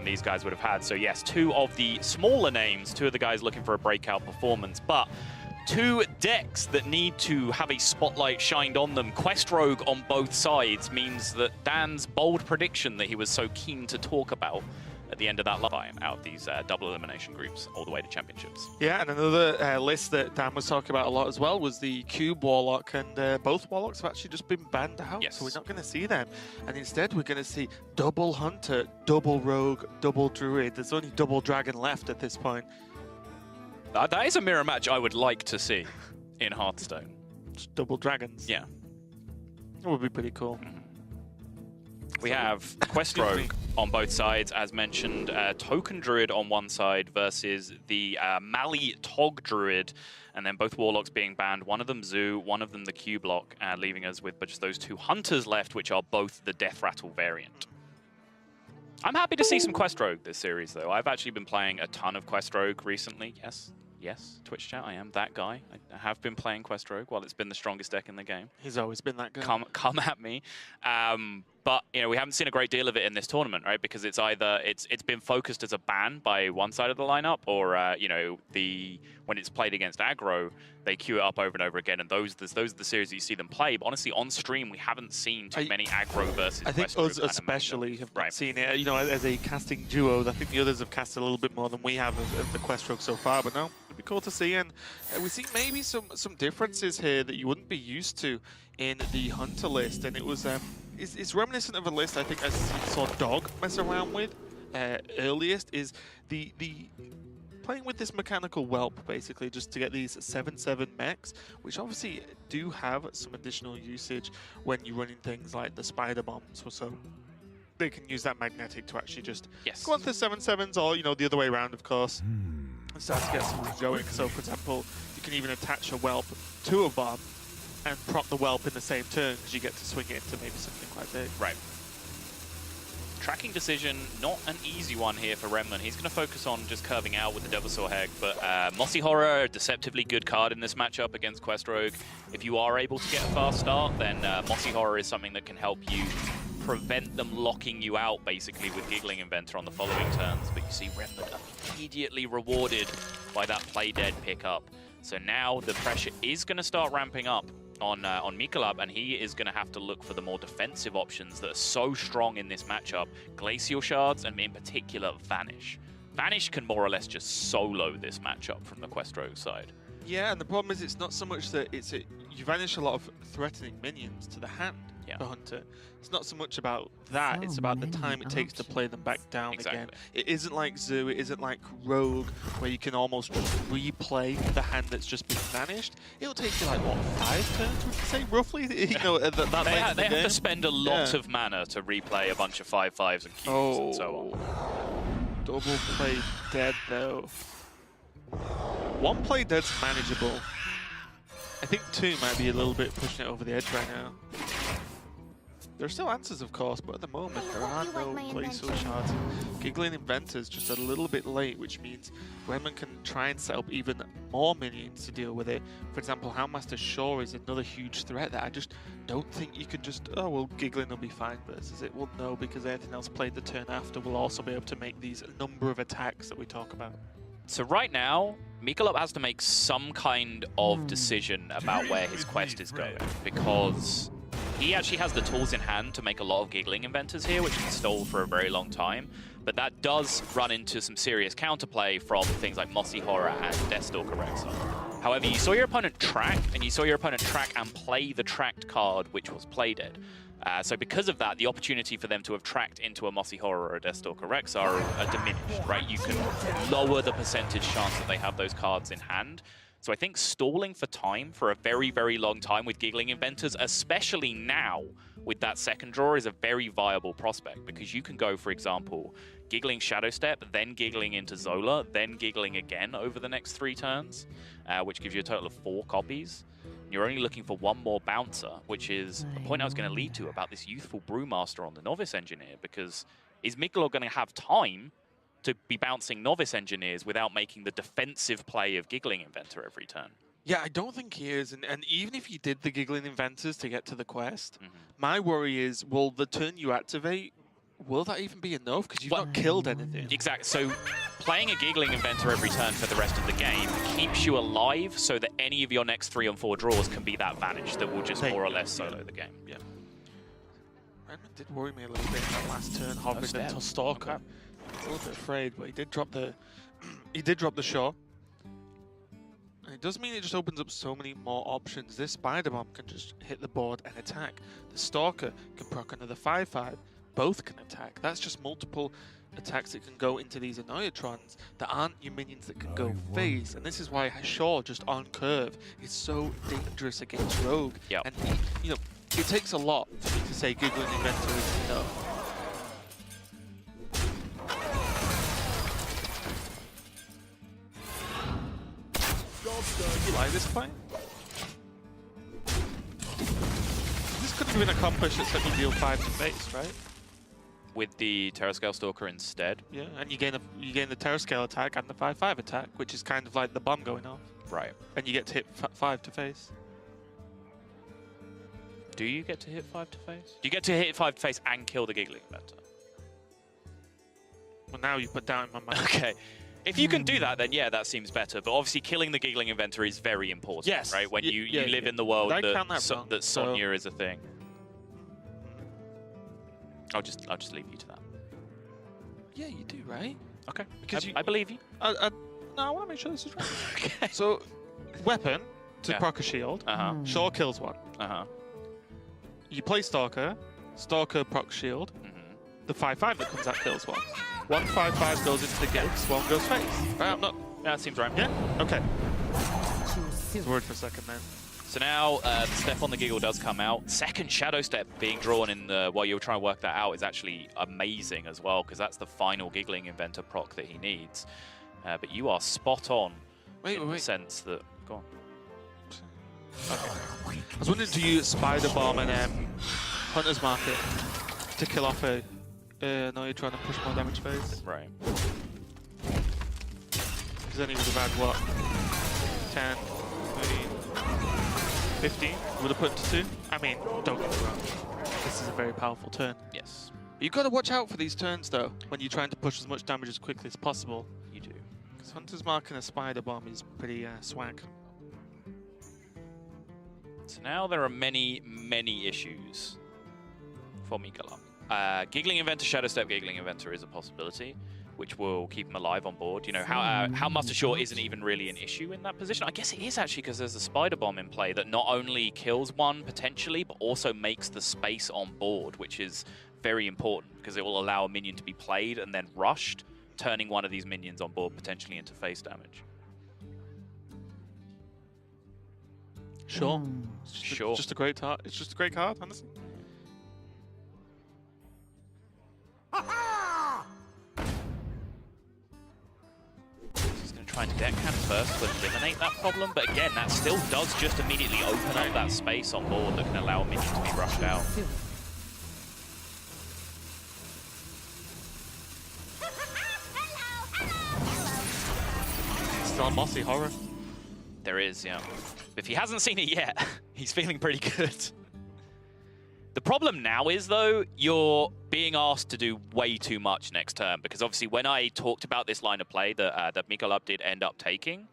than these guys would have had. So yes, two of the smaller names, two of the guys looking for a breakout performance, but two decks that need to have a spotlight shined on them. Quest Rogue on both sides means that Dan's bold prediction that he was so keen to talk about at the end of that line out of these double elimination groups all the way to championships. Yeah, and another list that Dan was talking about a lot as well was the Cube Warlock, and both Warlocks have actually just been banned out, Yes. so we're not going to see them. And instead we're going to see double Hunter, double Rogue, double Druid. There's only double Dragon left at this point. That is a mirror match I would like to see in Hearthstone. Just double Dragons. Yeah. That would be pretty cool. We have Quest Rogue on both sides, as mentioned. Token Druid on one side versus the Mali Tog Druid, and then both Warlocks being banned. One of them Zoo, one of them the Q Block, leaving us with just those two Hunters left, which are both the Death Rattle variant. I'm happy to see some Quest Rogue this series, though. I've actually been playing a ton of Quest Rogue recently. Yes, Twitch chat, I am that guy. I have been playing Quest Rogue while it's been the strongest deck in the game. He's always been that guy. Come at me. But you know, we haven't seen a great deal of it in this tournament, right? Because it's either it's been focused as a ban by one side of the lineup, or you know, when it's played against aggro, they queue it up over and over again, and those are the series that you see them play. But honestly, on stream, we haven't seen too many aggro versus. I think us especially have not seen it. You know, as a casting duo, I think the others have casted a little bit more than we have of the Quest Rogue so far. But no, it'd be cool to see, and we see maybe some differences here that you wouldn't be used to in the Hunter list, and it was it's reminiscent of a list I think I saw Dog mess around with earliest, is the playing with this mechanical whelp, basically, just to get these 7/7 mechs, which obviously do have some additional usage when you're running things like the spider bombs, so they can use that magnetic to actually just go on to 7/7s, or you know, the other way around, of course, and start to get something going. So for example, you can even attach a whelp to a bomb and prop the whelp in the same turn, because you get to swing it into maybe something quite big. Right. Tracking decision, not an easy one here for RENMEN. He's going to focus on just curving out with the Devilsaur Heg, but Mossy Horror, a deceptively good card in this matchup against Quest Rogue. If you are able to get a fast start, then Mossy Horror is something that can help you prevent them locking you out, basically, with Giggling Inventor on the following turns. But you see RENMEN immediately rewarded by that Play Dead pickup. So now the pressure is going to start ramping up on mikolop, and he is going to have to look for the more defensive options that are so strong in this matchup. Glacial Shards, and in particular, Vanish. Vanish can more or less just solo this matchup from the Quest Rogue side. Yeah, and the problem is it's not so much that you vanish a lot of threatening minions to the hand for Hunter. It's not so much about that, it's about the time it takes to play them back down again. It isn't like Zoo, it isn't like Rogue, where you can almost just replay the hand that's just been vanished. It'll take you like, what, 5 turns, would you say, roughly? You know, they have to spend a lot of mana to replay a bunch of 5/5s and cubes and so on. Double Play Dead, though. One Play Dead's manageable. I think 2 might be a little bit pushing it over the edge right now. There are still answers, of course, but at the moment there are no Glacial Shards. Giggling Inventor's just a little bit late, which means RENMEN can try and set up even more minions to deal with it. For example, Houndmaster Shore is another huge threat that I just don't think you can just, oh, well, Giggling will be fine versus it. Well, no, because anything else played the turn after will also be able to make these number of attacks that we talk about. So right now, mikolop has to make some kind of decision about where his quest is going, because he actually has the tools in hand to make a lot of Giggling Inventors here, which he stole for a very long time. But that does run into some serious counterplay from things like Mossy Horror and Deathstalker Rexar. However, you saw your opponent track, and you saw your opponent track and play the tracked card, which was Play Dead. So because of that, the opportunity for them to have tracked into a Mossy Horror or a Deathstalker Rexar are diminished, right? You can lower the percentage chance that they have those cards in hand. So I think stalling for time for a very, very long time with Giggling Inventors, especially now with that second draw, is a very viable prospect, because you can go, for example, Giggling Shadow Step, then Giggling into Zola, then Giggling again over the next 3 turns, which gives you a total of 4 copies. You're only looking for 1 more bouncer, which is a point I was going to lead to about this youthful Brewmaster on the Novice Engineer, because is mikolop going to have time to be bouncing Novice Engineers without making the defensive play of Giggling Inventor every turn? Yeah, I don't think he is, and even if you did the Giggling Inventors to get to the quest, my worry is, well, the turn you activate, will that even be enough? Because you've not killed anything. Exactly. So playing a Giggling Inventor every turn for the rest of the game keeps you alive so that any of your next 3 and 4 draws can be that Vanish that will just more or less solo the game. Yeah. RENMEN did worry me a little bit in that last turn, hovering until Stalker. Okay. I was a little bit afraid, but he did drop the he did drop the Shaw. And it does mean it just opens up so many more options. This Spider Bomb can just hit the board and attack. The Stalker can proc another 5/5. Both can attack. That's just multiple attacks that can go into these Annoyatrons that aren't your minions that can go phase. And this is why Shaw just on curve is so dangerous against Rogue. Yep. And you know, it takes a lot for me to say Giggling Inventor is enough. You like this play? This could have been accomplished except you deal 5 to face, right? With the Terrascale Stalker instead. Yeah, and you gain the Terrascale attack and the 5/5 attack, which is kind of like the bomb going off. Right. And you get to hit 5 to face. Do you get to hit 5 to face? Do you get to hit 5 to face and kill the Giggling Inventor? Well, now you put down in my mind. Okay. If you can do that, then yeah, that seems better. But obviously, killing the Giggling Inventor is very important, yes. right? When you live in the world that Sonya is a thing. I'll just leave you to that. Yeah, you do, right? Okay. Because I believe you. No, I want to make sure this is right. Okay. So, weapon to proc a shield. Shaw kills one. You play Stalker. Stalker proc shield. The 5/5 that comes out kills one. 1 5/5 goes into the gates, 1 goes face. Right, I'm not. Yeah, that seems right. Yeah? Okay. I was worried for a second then. So now the Step on the Giggle does come out. Second Shadow Step being drawn in the while you're trying to work that out is actually amazing as well, because that's the final Giggling Inventor proc that he needs. But you are spot on in the sense that... Go on. Okay. I was wondering, do you Spider Bomb and Hunter's Market to kill off a... no, you're trying to push more damage phase? Right. Because then he would have had, what? 10, 13, 15? Would have put into 2? I mean, don't get me wrong. This is a very powerful turn. Yes. You've got to watch out for these turns, though, when you're trying to push as much damage as quickly as possible. You do. Because Hunter's Mark and a Spider Bomb is pretty swag. So now there are many, many issues for mikolop. Giggling Inventor, Shadow Step Giggling Inventor is a possibility, which will keep him alive on board. You know, how Master Shaw isn't even really an issue in that position. I guess it is actually, because there's a Spider Bomb in play that not only kills one potentially, but also makes the space on board, which is very important because it will allow a minion to be played and then rushed, turning one of these minions on board potentially into face damage. Sure. Sure. Just a great card. It's just a great card, honestly. He's going to try and deckhand first to eliminate that problem, but again, that still does just immediately open up that space on board that can allow a minion to be rushed out. Still on Mossy Horror. There is, yeah. If he hasn't seen it yet, he's feeling pretty good. The problem now is, though, you're being asked to do way too much next turn, because obviously when I talked about this line of play that mikolop did end up taking,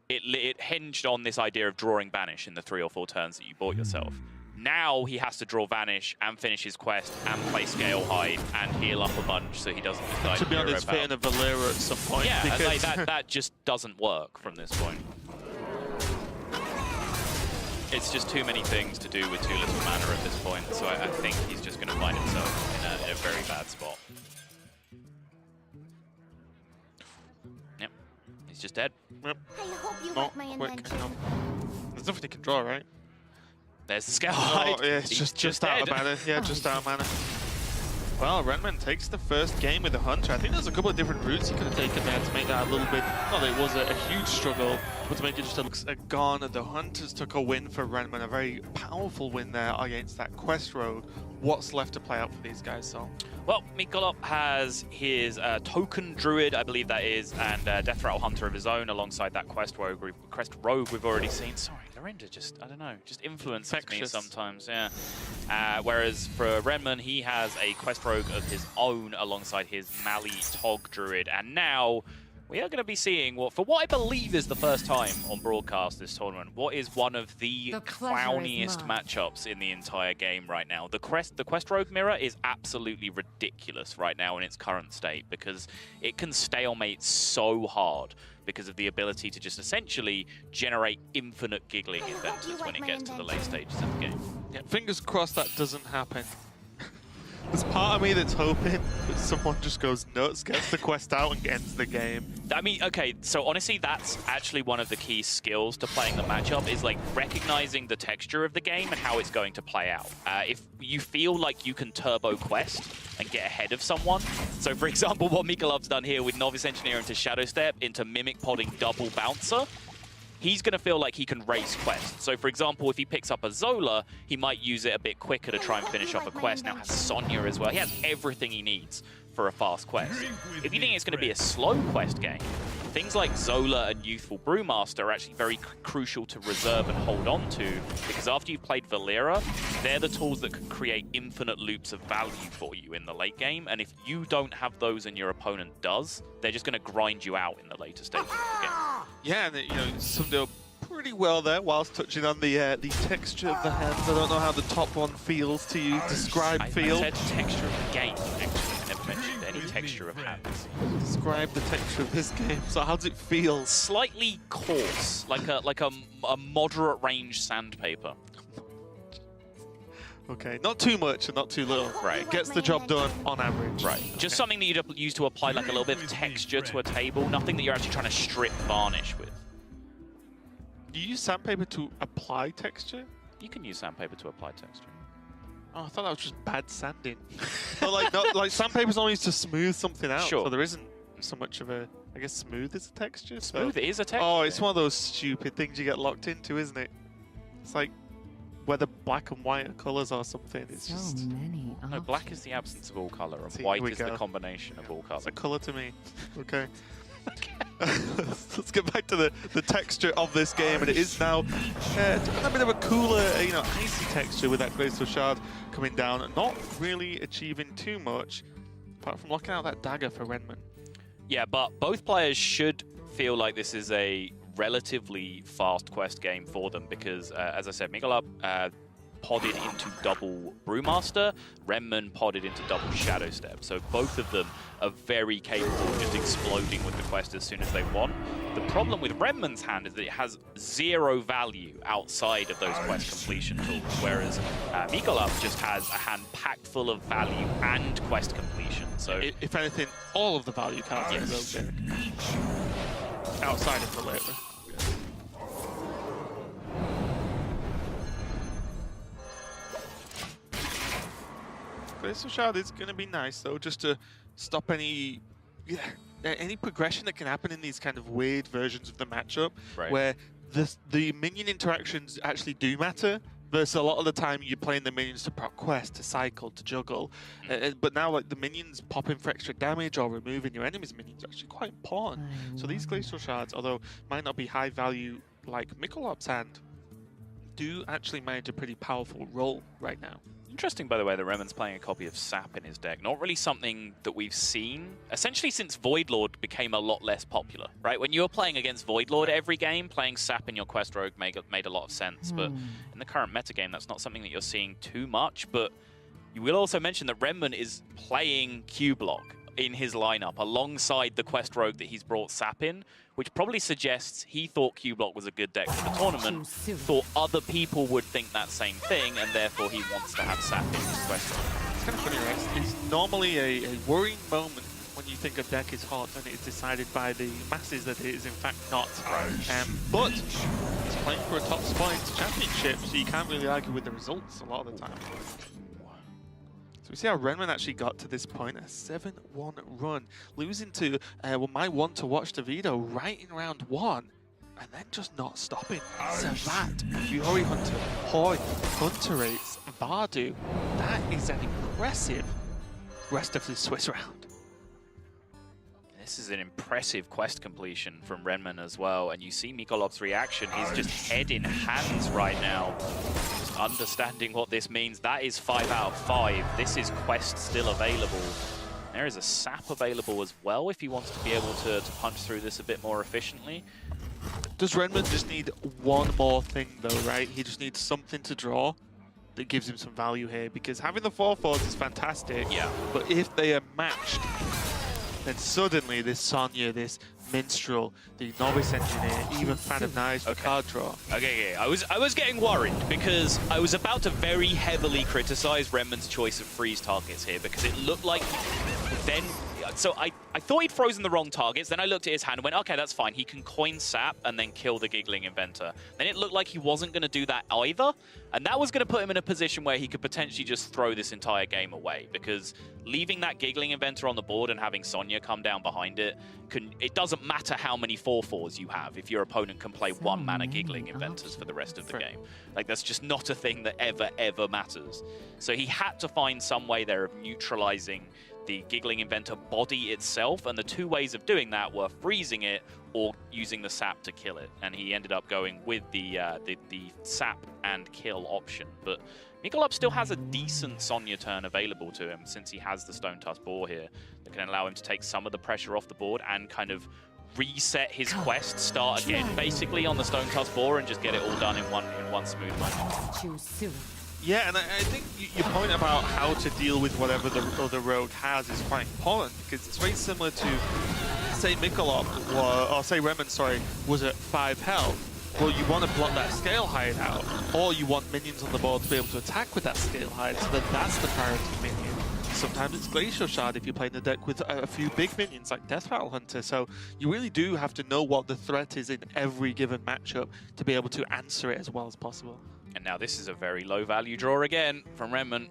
it hinged on this idea of drawing Vanish in the 3 or 4 turns that you bought yourself. Now he has to draw Vanish and finish his quest and play Scale Hide and heal up a bunch so he doesn't just die. To be honest, fitting a Valera at some point. Yeah, like that just doesn't work from this point. It's just too many things to do with too little mana at this point, so I think he's just going to find himself in a very bad spot. Yep, he's just dead. Yep. I hope you like my invention. There's nothing he can draw, right? There's the Scale Hide. Oh, yeah, it's just out of mana. Yeah, just out of mana. Well, RENMEN takes the first game with the Hunter. I think there's a couple of different routes he could have taken there to make that a little bit... Not that it was a huge struggle, but to make it just a gone. The Hunters took a win for RENMEN, a very powerful win there against that Quest Rogue. What's left to play out for these guys, so? Well, mikolop has his token druid, I believe that is, and death rattle hunter of his own alongside that quest rogue we've already seen. Sorry, Lorinda just, I don't know, just influences me sometimes, yeah. Whereas for RENMEN, he has a quest rogue of his own alongside his Mali Tog druid, and now we are going to be seeing for what I believe is the first time on broadcast this tournament, what is one of the clowniest matchups in the entire game right now. The quest rogue mirror is absolutely ridiculous right now in its current state because it can stalemate so hard because of the ability to just essentially generate infinite giggling inventors when it gets to the late stages of the game. Yeah, fingers crossed that doesn't happen. There's part of me that's hoping that someone just goes nuts, gets the quest out, and ends the game. I mean, okay, so honestly, that's actually one of the key skills to playing the matchup is like recognizing the texture of the game and how it's going to play out. If you feel like you can turbo quest and get ahead of someone, so for example, what mikolop's done here with Novice Engineer into Shadow Step into Mimic Podding double bouncer, he's going to feel like he can race quests. So, for example, if he picks up a Zola, he might use it a bit quicker to try and finish off a quest. Now has Sonya as well. He has everything he needs for a fast quest. If you think it's going to be a slow quest game, things like Zola and Youthful Brewmaster are actually very crucial to reserve and hold on to, because after you've played Valera, they're the tools that can create infinite loops of value for you in the late game, and if you don't have those and your opponent does, they're just going to grind you out in the later stages of the game. Yeah, and you know, summed it up pretty well there whilst touching on the texture of the hands. I don't know how the top one feels to you. Describe feel. I said texture of the game, actually. I never mentioned any texture of hands. Describe the texture of this game. So how does it feel? Slightly coarse, like a moderate range sandpaper. Okay, not too much and not too little. Right. Gets the job done on average. Right. Just something that you'd use to apply like a little bit of texture to a table. Nothing that you're actually trying to strip varnish with. Do you use sandpaper to apply texture? You can use sandpaper to apply texture. Oh, I thought that was just bad sanding. But like sandpaper's only used to smooth something out. Sure. So there isn't so much of a, I guess smooth is a texture. Smooth is a texture. Oh, it's one of those stupid things you get locked into, isn't it? It's like whether black and white are colours or something. It's so just many. No, black is the absence of all colour, and See, white is the combination of all colours. It's a colour to me. Okay. Let's get back to the texture of this game, and it is now a bit of a cooler, icy texture with that Graceful Shard coming down, and not really achieving too much, apart from locking out that dagger for RENMEN. Yeah, but both players should feel like this is a relatively fast quest game for them because, as I said, mikolop podded into double Brewmaster, RENMEN podded into double Shadow Step. So both of them are very capable of just exploding with the quest as soon as they want. The problem with RENMEN's hand is that it has zero value outside of those quest completion tools, whereas mikolop just has a hand packed full of value and quest completion. So, if anything, all of the value counts in those deck. Outside of the later. Graceful Shard is going to be nice though, just to stop any progression that can happen in these kind of weird versions of the matchup, right, where the minion interactions actually do matter, versus a lot of the time you're playing the minions to proc quest, to cycle, to juggle. But now like the minions popping for extra damage or removing your enemy's minions are actually quite important. So these Glacial Shards, although might not be high value like mikolop's hand, do actually manage a pretty powerful role right now. Interesting, by the way, that RENMEN's playing a copy of Sap in his deck. Not really something that we've seen, essentially since Voidlord became a lot less popular, right? When you were playing against Voidlord every game, playing Sap in your Quest Rogue made a lot of sense. But in the current metagame, that's not something that you're seeing too much. But you will also mention that RENMEN is playing Q-Block in his lineup alongside the Quest Rogue that he's brought Sap in, which probably suggests he thought Q-Block was a good deck for the tournament, thought other people would think that same thing, and therefore he wants to have Sap in his Quest Rogue. It's kind of funny, right? It's normally a worrying moment when you think a deck is hot and it's decided by the masses that it is in fact not. But it's playing for a top spot in the championship, so you can't really argue with the results a lot of the time. So we see how RENMEN actually got to this point, a 7-1 run, losing to my one to watch the Vito right in round 1, and then just not stopping. Savat, Fury Hunter, Hoi, Hunter Rates, Bardu. That is an impressive rest of the Swiss round. This is an impressive quest completion from RENMEN as well, and you see mikolop's reaction. He's just head in hands right now, just understanding what this means. That is 5 out of 5. This is quest still available. There is a sap available as well if he wants to be able to punch through this a bit more efficiently. Does RENMEN just need one more thing though, right? He just needs something to draw that gives him some value here, because having the 4/4s is fantastic, yeah. But if they are matched, then suddenly this Sonya, this Minstrel, the Novice Engineer, even Fan of Knives for card draw. Okay, I was getting worried because I was about to very heavily criticize RENMEN's choice of freeze targets here, because it looked like then... So I thought he'd frozen the wrong targets, then I looked at his hand and went, okay, that's fine. He can coin sap and then kill the Giggling Inventor. Then it looked like he wasn't going to do that either, and that was going to put him in a position where he could potentially just throw this entire game away, because leaving that Giggling Inventor on the board and having Sonya come down behind it, it doesn't matter how many 4/4s you have if your opponent can play 1-mana Giggling Inventors for the rest of the game. Like, that's just not a thing that ever matters. So he had to find some way there of neutralizing the Giggling Inventor body itself, and the two ways of doing that were freezing it or using the sap to kill it. And he ended up going with the sap and kill option. But mikolop still has a decent Sonya turn available to him, since he has the Stone Tusk Boar here that can allow him to take some of the pressure off the board and kind of reset his quest, start again basically on the Stone Tusk Boar, and just get it all done in one smooth moment. Too soon. Yeah, and I think your point about how to deal with whatever the other rogue has is quite important, because it's very similar to, say, mikolop, or say RENMEN, sorry, was at 5 health. Well, you want to block that Scale Hide out, or you want minions on the board to be able to attack with that Scale Hide, so then that's the priority minion. Sometimes it's Glacial Shard if you're playing the deck with a few big minions like Death Rattle Hunter, so you really do have to know what the threat is in every given matchup to be able to answer it as well as possible. And now this is a very low value draw again from RENMEN.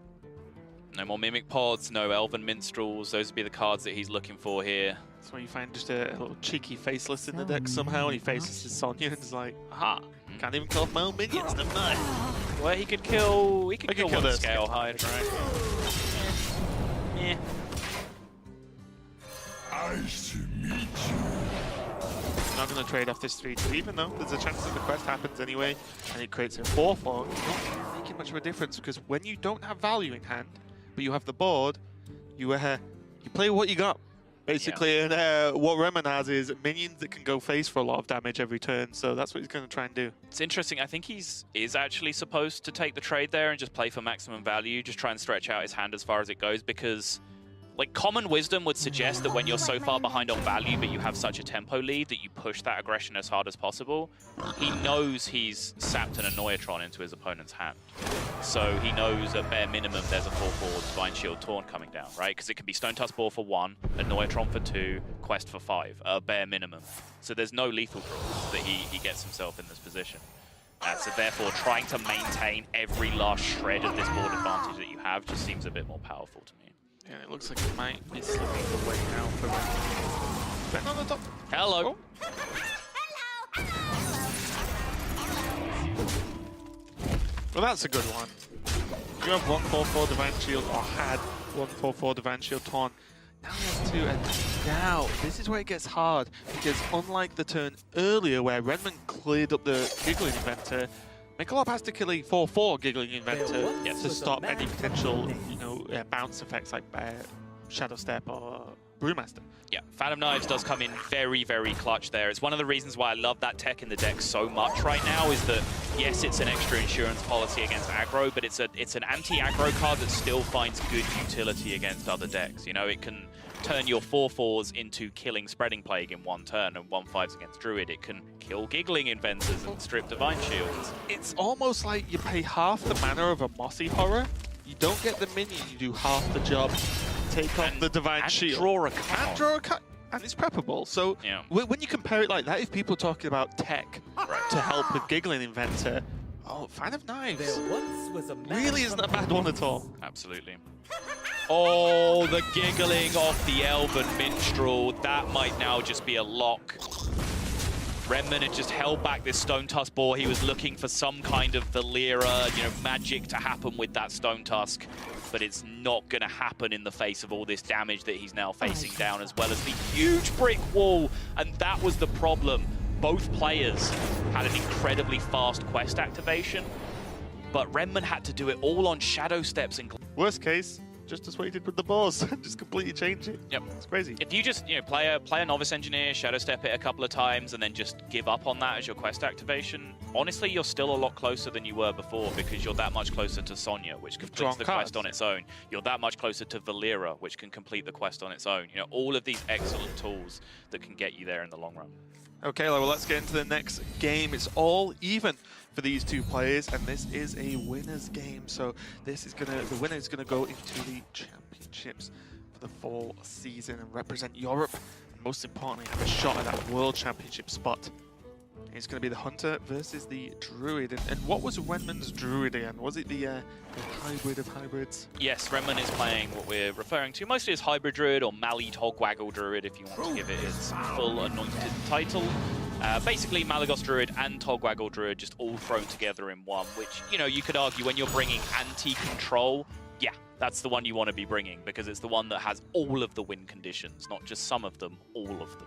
No more Mimic Pods, no Elven Minstrels. Those would be the cards that he's looking for here. That's where you find just a little cheeky Faceless in the deck somehow, and he faces his Sonya and is like, aha, can't even kill off my own minions, never mind. Well, he could kill one the Scale Hide, right? Yeah. Nice to meet you. Not going to trade off this 3-2, even though there's a chance that the quest happens anyway, and it creates a 4/4. You're not making much of a difference, because when you don't have value in hand, but you have the board, you play what you got, basically. Yeah. And what RENMEN has is minions that can go face for a lot of damage every turn, so that's what he's going to try and do. It's interesting. I think is actually supposed to take the trade there and just play for maximum value, just try and stretch out his hand as far as it goes, because like, common wisdom would suggest that when you're so far behind on value but you have such a tempo lead that you push that aggression as hard as possible. He knows he's sapped an Annoyatron into his opponent's hand. So he knows at bare minimum there's a 4/4 Divine Shield Taunt coming down, right? Because it can be Stone Tusk Boar for 1, Annoyatron for 2, Quest for 5, bare minimum. So there's no lethal draws that he gets himself in this position. So therefore, trying to maintain every last shred of this board advantage that you have just seems a bit more powerful to me. Yeah, it looks like it might be slipping away now for Ben on the top. Hello. Oh. Well, that's a good one. You have 1/4/4 Divine Shield, or had 1/4/4 Divine Shield Taunt. Now he has 2, and now this is where it gets hard, because unlike the turn earlier where RENMEN cleared up the Giggling Inventor, mikolop has to kill a 4/4 Giggling Inventor to stop any potential, bounce effects like Shadow Step or Brewmaster. Yeah, Fan of Knives does come in very, very clutch there. It's one of the reasons why I love that tech in the deck so much right now, is that, yes, it's an extra insurance policy against aggro, but it's an anti-aggro card that still finds good utility against other decks. You know, it can turn your 4/4s into killing Spreading Plague in one turn, and 1/5s against Druid. It can kill Giggling Inventors and strip Divine Shields. It's almost like you pay half the mana of a Mossy Horror, you don't get the minion, you do half the job, take off the Divine Shield. Draw a card. And draw a card. And it's preppable. So yeah. When you compare it like that, if people are talking about tech to help with Giggling Inventor, Fan of Knives really isn't a bad one at all. Absolutely. Oh, the giggling off the Elven Minstrel. That might now just be a lock. RENMEN had just held back this Stone Tusk Boar. He was looking for some kind of Valera, magic to happen with that Stone Tusk. but it's not going to happen in the face of all this damage that he's now facing down, as well as the huge brick wall. And that was the problem. Both players had an incredibly fast quest activation, but RENMEN had to do it all on shadow steps. And worst case, just as what he did with the boss, just completely change it. Yep. It's crazy. If you just play a novice engineer, shadow step it a couple of times, and then just give up on that as your quest activation, honestly, you're still a lot closer than you were before, because you're that much closer to Sonya, which completes the quest on its own. You're that much closer to Valera, which can complete the quest on its own. All of these excellent tools that can get you there in the long run. Okay, well, let's get into the next game. It's all even for these two players, and this is a winner's game. So this is the winner is gonna go into the championships for the fall season and represent Europe, and most importantly, have a shot at that world championship spot. It's going to be the Hunter versus the Druid. And what was RENMEN's Druid again? Was it the hybrid of hybrids? Yes, RENMEN is playing what we're referring to mostly as Hybrid Druid, or Mali Togwaggle Druid, if you want to give it its full anointed title. Basically, Malagos Druid and Togwaggle Druid just all thrown together in one, which, you could argue when you're bringing anti-control, yeah, that's the one you want to be bringing, because it's the one that has all of the win conditions, not just some of them, all of them.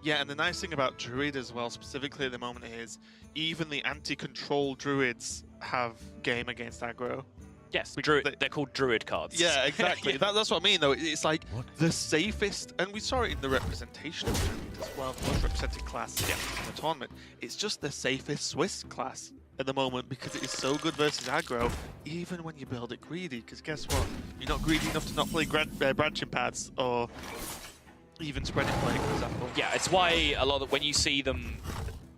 Yeah, and the nice thing about Druid as well, specifically at the moment, is even the anti-control Druids have game against aggro. Yes, they're called Druid cards. Yeah, exactly. That's what I mean, though. It's like the safest, and we saw it in the representation of Druid as well, the most represented class in the tournament. It's just the safest Swiss class at the moment, because it is so good versus aggro, even when you build it greedy. Because guess what? You're not greedy enough to not play branching paths or even spreading plague, for example. Yeah, it's why a lot of when you see them,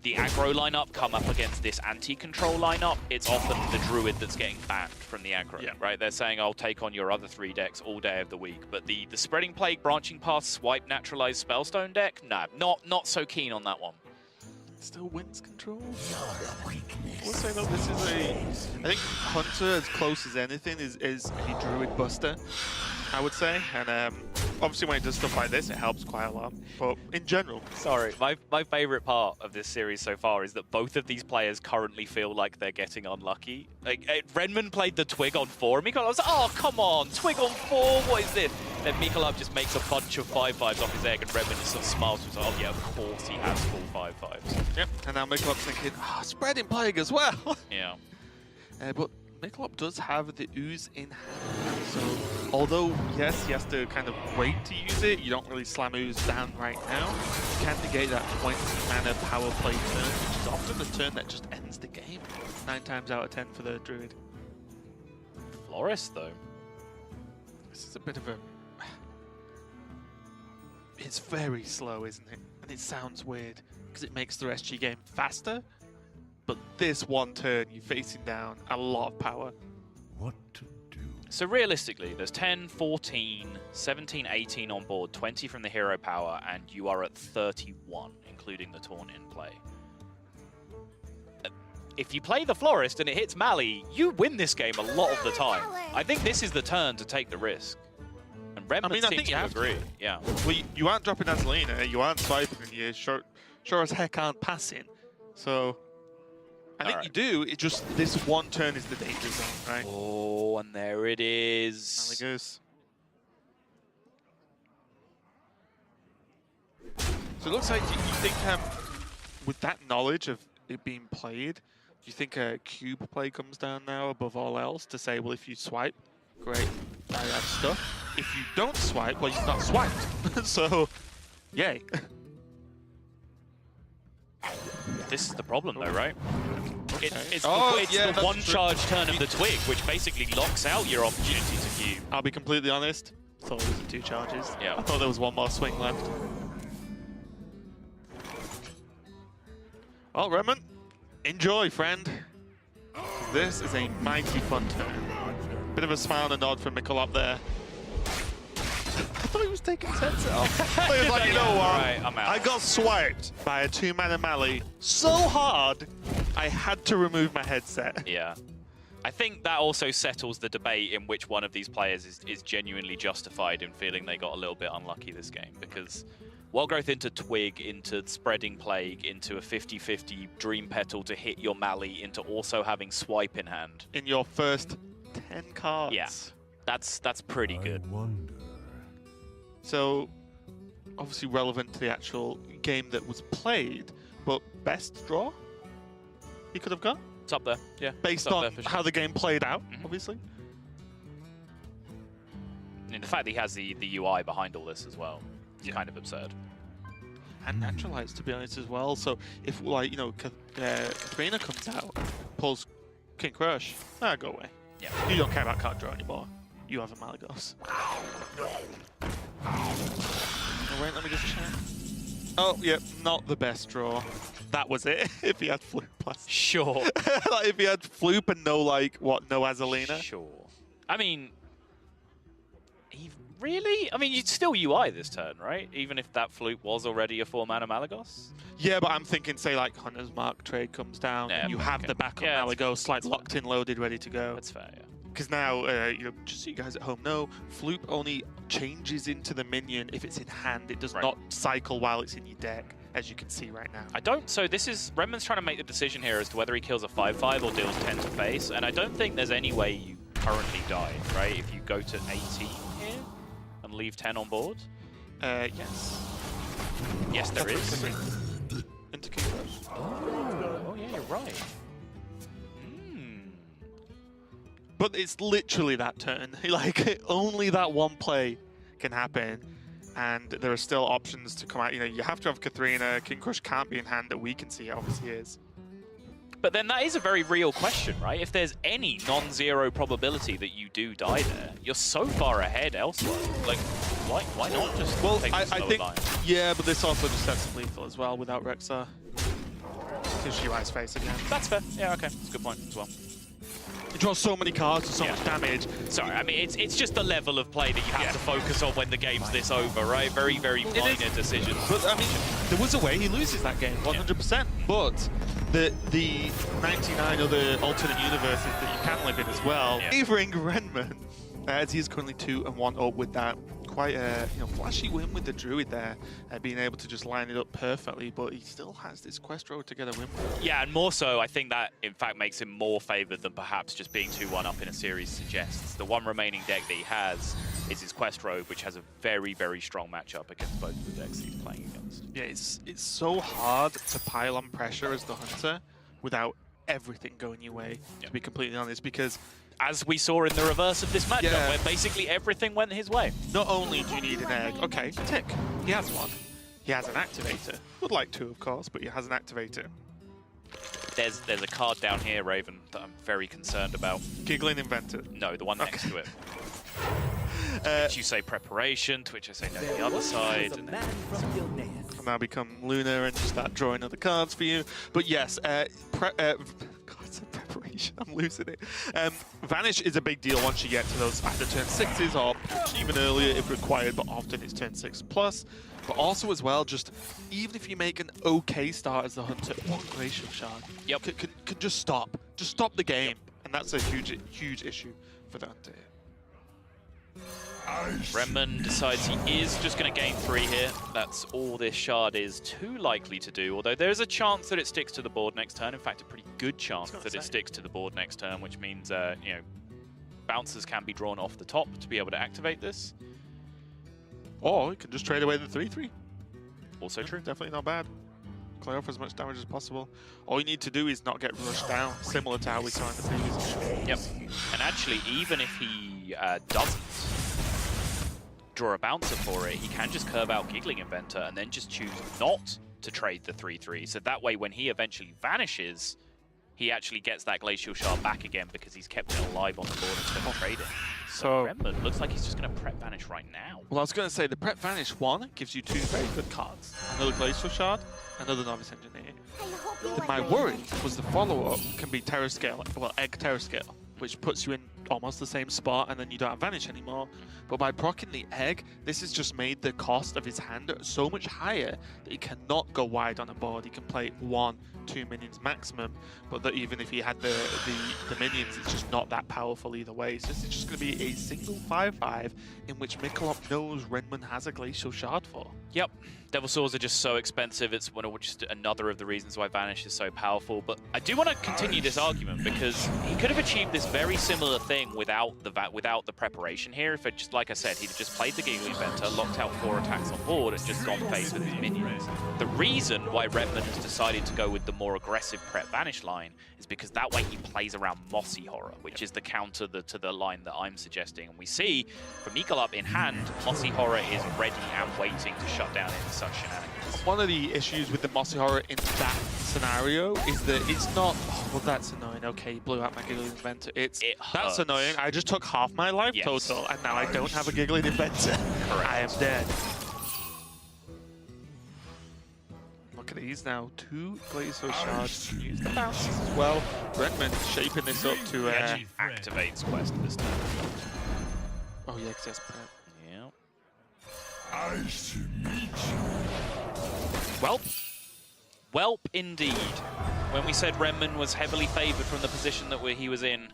the aggro lineup come up against this anti-control lineup, it's often the Druid that's getting banned from the aggro, right? They're saying, I'll take on your other 3 decks all day of the week. But the Spreading Plague, Branching Path, Swipe, Naturalized Spellstone deck, nah, not so keen on that one. Still wins control. I will say though, this is I think Hunter, as close as anything, is a Druid buster, I would say. And obviously when it does stuff like this, it helps quite a lot. But in general... Sorry, my favourite part of this series so far is that both of these players currently feel like they're getting unlucky. Like, RENMEN played the Twig on 4, and mikolop was like, oh, come on, Twig on 4, what is this? Then mikolop just makes a bunch of 5/5s off his egg, and RENMEN just sort of smiles and says, oh yeah, of course he has full 5/5s. Yep, and now mikolop's thinking, Spreading Plague as well. Yeah. But mikolop does have the Ooze in hand, so although, yes, he has to kind of wait to use it, you don't really slam Ooze down right now. You can negate that 20 mana power play turn, which is often the turn that just ends the game. 9 times out of 10 for the Druid. Florist, though. This is a bit of a... It's very slow, isn't it? And it sounds weird, because it makes the rest of your game faster. But this one turn, you're facing down a lot of power. What to do? So realistically, there's 10, 14, 17, 18 on board, 20 from the hero power, and you are at 31, including the Taunt in play. If you play the Florist and it hits Mali, you win this game a lot of the time. I think this is the turn to take the risk. And RENMEN seems to agree. Yeah. Well, you aren't dropping Azalina, you aren't swiping, and you sure as heck aren't passing. So... I think you do, it just, this one turn is the danger zone, right? Oh, and there it is. There it goes. So it looks like you think, with that knowledge of it being played, do you think a cube play comes down now above all else to say, well, if you swipe, great, I have stuff. If you don't swipe, well, you've not swiped. So, yay. This is the problem, though, right? It's yeah, the one-charge turn of the Twig, which basically locks out your opportunity to cube. I'll be completely honest. Thought it was 2 charges. Yeah. I thought there was 1 more swing left. Well, RENMEN, enjoy, friend. This is a mighty fun turn. Bit of a smile and a nod from mikolop there. I thought he was taking his headset off. He was like, you know what? Right, I'm out. I got swiped by a 2-mana Mali so hard, I had to remove my headset. Yeah. I think that also settles the debate in which one of these players is genuinely justified in feeling they got a little bit unlucky this game, because Wild Growth into Twig, into Spreading Plague, into a 50-50 Dream Petal to hit your Mali, into also having Swipe in hand. In your first 10 cards. Yeah. That's pretty good. So, obviously relevant to the actual game that was played, but best draw he could have got? It's up there, yeah. Based it's up on there for sure. how the game played out, obviously. And the fact that he has the UI behind all this as well is kind of absurd. And naturalized, to be honest, as well. So if, like, you know, Katharina comes out, pulls King Crush, go away. Yeah. You don't care about card draw anymore. You have a Malagos. Oh, wait, let me just check. Oh, yeah, not the best draw. That was it. If he had Floop plus. Sure. Like, if he had Floop and no, like, what, no Azalina? Sure. I mean, really? I mean, you'd still UI this turn, right? Even if that Floop was already a 4-mana Malagos? Yeah, but I'm thinking, say, like, Hunter's Mark trade comes down, Yeah, you have the backup Malagos, like, locked in, loaded, ready to go. That's fair, yeah. Because now, you know, just so you guys at home know, Floop only changes into the minion if it's in hand. It does not cycle while it's in your deck, as you can see right now. So this is, RENMEN's trying to make the decision here as to whether he kills a 5/5 or deals 10 to face, and I don't think there's any way you currently die, right? If you go to 18 here and leave 10 on board? Yes. Yes, there is. Into King Crush. Oh yeah, you're right. But it's literally that turn. Like, only that one play can happen. And there are still options to come out. You know, you have to have Katharina. King Crush can't be in hand that we can see. It obviously is. But then that is a very real question, right? If there's any non-zero probability that you do die there, you're so far ahead elsewhere. Like, why not just take the slower line? Yeah, but this also just sets him lethal as well without Rexar. Because UI's face again. That's fair. Yeah, okay. That's a good point as well. It draws so many cards and so much damage. Sorry, I mean, it's just the level of play that you have to focus on when the game's this over, right? Very, very minor decisions. But, I mean, there was a way he loses that game, 100%. But the 99 other alternate universes that you can live in as well, favoring RENMEN, as he is currently 2-1 up with that quite a flashy win with the Druid there, being able to just line it up perfectly, but he still has this quest road to get a win. Yeah, and more so, I think that, in fact, makes him more favoured than perhaps just being 2-1 up in a series suggests. The one remaining deck that he has is his quest road, which has a very, very strong matchup against both of the decks he's playing against. Yeah, it's so hard to pile on pressure as the Hunter without everything going your way, to be completely honest, because as we saw in the reverse of this matchup, where basically everything went his way. Not only do you need an egg, okay, tick, he has one. He has an activator. Would like two, of course, but he has an activator. There's a card down here, Raven, that I'm very concerned about. Giggling Inventor. No, the one next to it. To which you say preparation, to which I say no, the other side. And then can now become Luna and just start drawing other cards for you. But yes, preparation, I'm losing it. Vanish is a big deal once you get to those either turn 6s or even earlier if required, but often it's turn 6 plus. But also as well, just even if you make an okay start as the Hunter, one Glacial Shard could just stop. Just stop the game. And that's a huge issue for the Hunter here. RENMEN decides he is just going to gain 3 here. That's all this shard is too likely to do, although there is a chance that it sticks to the board next turn. In fact, a pretty good chance that it sticks to the board next turn, which means, you know, bouncers can be drawn off the top to be able to activate this. Or you can just trade away the 3/3. Also true. Definitely not bad. Clear off as much damage as possible. All you need to do is not get rushed down, similar to how we saw in the previous game. Yep. And actually, even if he doesn't draw a bouncer for it, he can just curve out Giggling Inventor and then just choose not to trade the 3/3. So that way, when he eventually vanishes, he actually gets that Glacial Shard back again because he's kept it alive on the board instead of trading. So RENMEN looks like he's just going to prep Vanish right now. Well, I was going to say, the prep Vanish one gives you 2 very good cards. Another Glacial Shard, another Novice Engineer. My worry was the follow-up can be Terror Scale, well, Egg Terror Scale, which puts you in almost the same spot and then you don't have Vanish anymore. But by proccing the Egg, this has just made the cost of his hand so much higher that he cannot go wide on a board. He can play 1-2 minions maximum, but that even if he had the minions, it's just not that powerful either way. So this is just going to be a single 5/5 in which mikolop knows RENMEN has a Glacial Shard for. Yep. Devil Swords are just so expensive. It's just another of the reasons why Vanish is so powerful. But I do want to continue this argument because he could have achieved this very similar thing playing without the preparation here. If it just, like I said, he'd just played the Giggling Inventor, locked out 4 attacks on board, and just gone face with his minions. The reason why RENMEN has decided to go with the more aggressive prep Vanish line is because that way he plays around Mossy Horror, which is the counter to the line that I'm suggesting. And we see, from mikolop in hand, Mossy Horror is ready and waiting to shut down any such shenanigans. One of the issues with the Mossy Horror in that scenario is that it's not, oh, well, that's annoying. Okay, you blew out my Giggling Inventor. That's annoying. I just took half my life total, and now I don't have a Giggling Inventor. Correct. I am dead. Look at these now. 2 Glacier Shards. Use the bounces as well. RENMEN shaping this up to... activates Quest this time. Oh, yeah, because prep. Nice to meet you. Welp indeed. When we said RENMEN was heavily favoured from the position that he was in,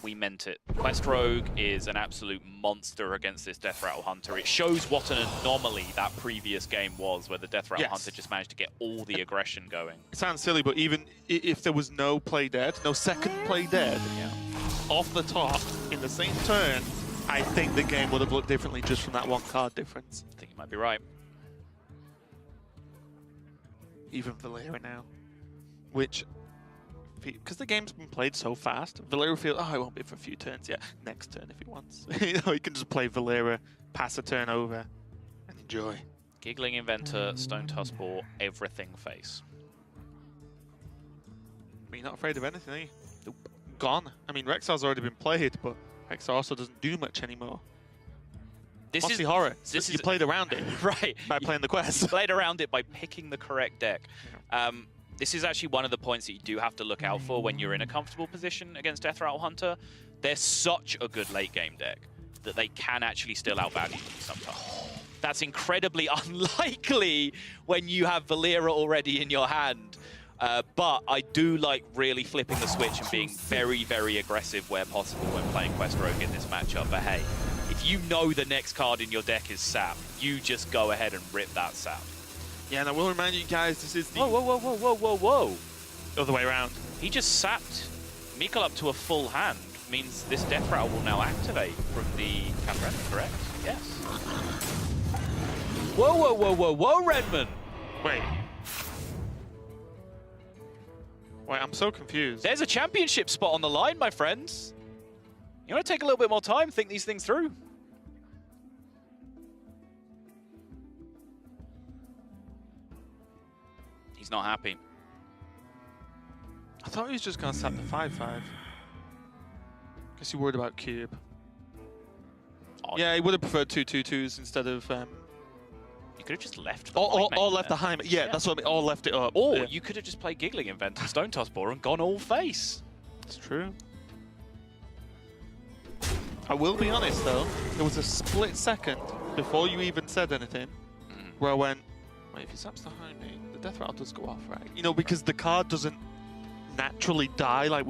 we meant it. Quest Rogue is an absolute monster against this Death Rattle Hunter. It shows what an anomaly that previous game was, where the Death Rattle Hunter just managed to get all the aggression going. It sounds silly, but even if there was no play dead, no second play dead, off the top, in the same turn, I think the game would have looked differently just from that 1 card difference. I think you might be right. Even Valera now, which, because the game's been played so fast, Valera feels, oh, it won't be for a few turns yet. Next turn if he wants. You know, he can just play Valera, pass a turn over, and enjoy. Giggling Inventor, Stone Tuskball, everything face. But you're not afraid of anything, are you? Nope. Gone. I mean, Rexar's already been played, but Rexar also doesn't do much anymore. Mossy Horror. You played around it. Right. By playing the quest. You played around it by picking the correct deck. This is actually one of the points that you do have to look out for when you're in a comfortable position against Death Rattle Hunter. They're such a good late game deck that they can actually still outvalue you sometimes. That's incredibly unlikely when you have Valera already in your hand. But I do like really flipping the switch and being very, very aggressive where possible when playing Quest Rogue in this matchup. But hey, if you know the next card in your deck is Sap, you just go ahead and rip that Sap. Yeah, and I will remind you guys, this is the... Whoa. Other way around. He just sapped mikolop to a full hand. Means this Death Rattle will now activate from the RENMEN, correct? Yes. Whoa, RENMEN! Wait, I'm so confused. There's a championship spot on the line, my friends. You want to take a little bit more time, think these things through. He's not happy. I thought he was just going to sap the 5/5. Guess you're worried about cube. Yeah, he would have preferred 2/2/2s instead of... You could have just left the or left the high... Yeah, that's what I mean. Or left it up. Or you could have just played Giggling Inventor, Stone Tuskball, and gone all face. It's true. I will be honest, though. There was a split second before you even said anything where I went, wait, if he saps the high main, the Death Rattle does go off, right? You know, because the card doesn't naturally die like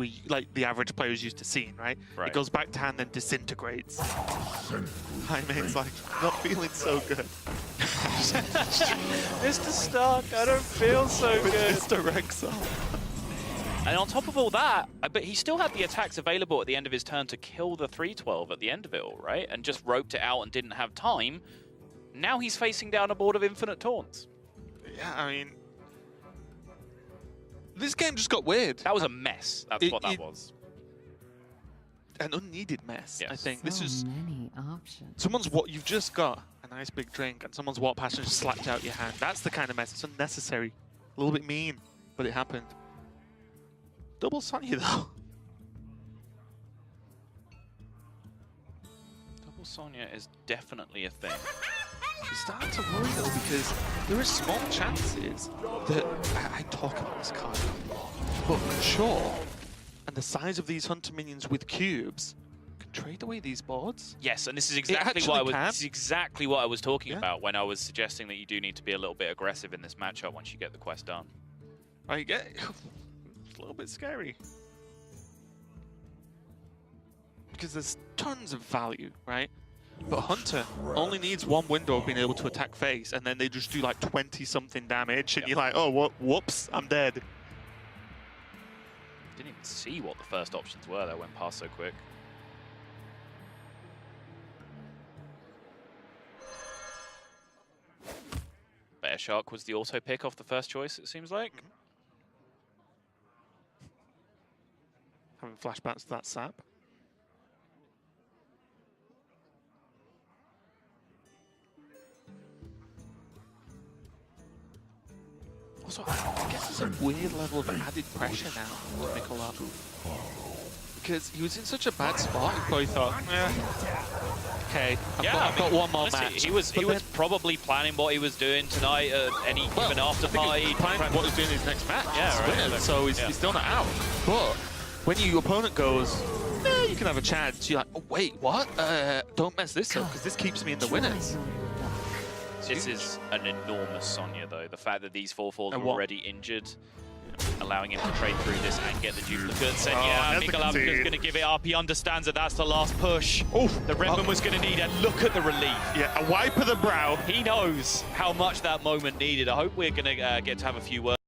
the average player is used to seeing, right? It goes back to hand, then disintegrates. High main's like, not feeling so good. Mr. Stark, I don't feel so good. Mr. Rexar. And on top of all that, but he still had the attacks available at the end of his turn to kill the 3/12 at the end of it all, right? And just roped it out and didn't have time. Now he's facing down a board of infinite taunts. Yeah, I mean... This game just got weird. That was a mess. That's what that was. An unneeded mess, yes. I think. So this is... many options. You've just got a nice big drink and someone's walked past and just slapped out your hand. That's the kind of mess. It's unnecessary. A little bit mean, but it happened. Double Sonya, though. Double Sonya is definitely a thing. You start to worry, though, because there are small chances that... I talk about this card, but Shaw and the size of these Hunter minions with cubes can trade away these boards. Yes, and this is exactly what I was talking about when I was suggesting that you do need to be a little bit aggressive in this matchup once you get the quest done. Right, it's a little bit scary. Because there's tons of value, right? But Hunter only needs one window of being able to attack face, and then they just do like 20-something damage, and you're like, oh, whoops, I'm dead. Didn't even see what the first options were that went past so quick. Shark was the auto pick off the first choice, it seems like. Having flashbacks to that sap. Also, I guess there's a weird level of added pressure now with mikolop. Because he was in such a bad spot, he probably thought, okay, I've got one more honestly, match. He was probably planning what he was doing tonight at any given after party. Planning what he's doing in his next match. Yeah, right. Winning, so he's still not out. But when your opponent goes, you can have a chance, you're like, oh, wait, what? Don't mess this up, because this keeps me in the winners. This is an enormous Sonya, though. The fact that these 4-4s are what? already injured, allowing him to trade through this and get the duplicates. And yeah, mikolop is going to give it up. He understands that that's the last push. The RENMEN was going to need it. Look at the relief. Yeah, a wipe of the brow. He knows how much that moment needed. I hope we're going to get to have a few words.